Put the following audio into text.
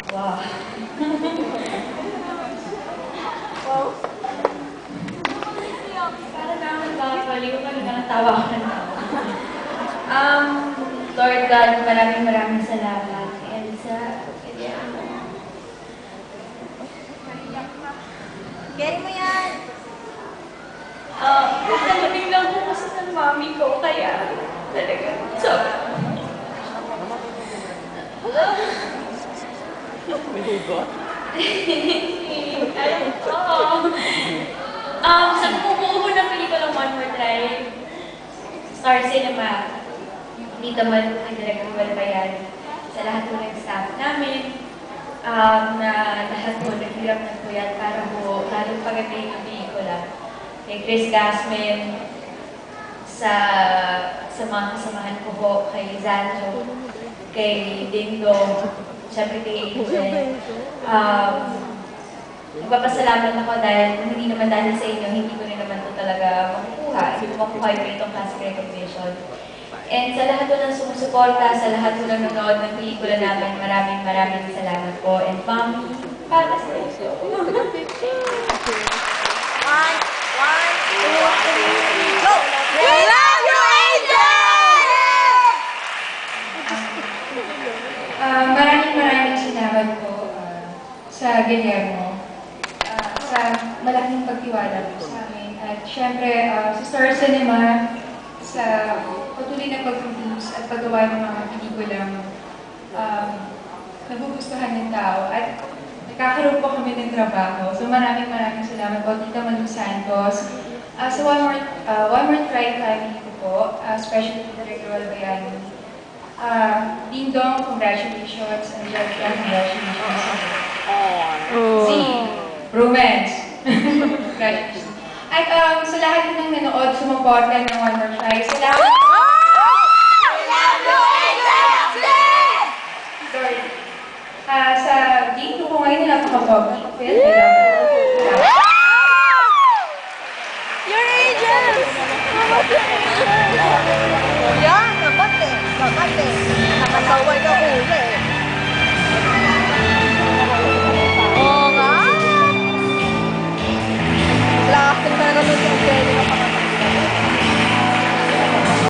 Wow. Wow. Para naman nakakaliw ka na natawa ko na tawa. Lord God, maraming salamat. And sa Gary mo yan! Nalamin lang ko kasi ng mami ko, kaya talaga. So, May hugot? alam ko. Sa bumubuo ng pelikulang One More Try, Star Cinema, dito man ang Director Balbayan, sa lahat po ng staff namin, na lahat po naghirap ng puyat para po lalong pagdating ng pelikula. Kay Chris Gasmin, sa mga kasamahan ko po, kay Zanjo, kay Dingdong, syempre kay Angel. Nagpapasalamat ako dahil hindi naman dahil sa inyo, hindi ko rin naman ito talaga makukuha. Hindi ko makukuha yung itong classic recognition. And sa lahat po ng sumusuporta, sa lahat po ng nanonood ng pelikula namin, maraming salamat po. And Mami, para sa inyo. One, two, three, go! We love you, Angel! Maraming salamat po sa Guillermo, sa malaking pagtiwala po sa amin. At syempre, sa Star Cinema, sa patuloy na pag-produce at paggawa ng mga pelikulang nagugustuhan ng tao. At nakakaroon po kami ng trabaho. So maraming salamat po, Tita Malu Santos. Sa One More Try family ko po, especially Tita Director Albayani. Ding-dong, congratulations. Angelica, congratulations. Z, romance. Congratulations. At sa lahat ng nanood, sumuporta ng One More Try, sa lahat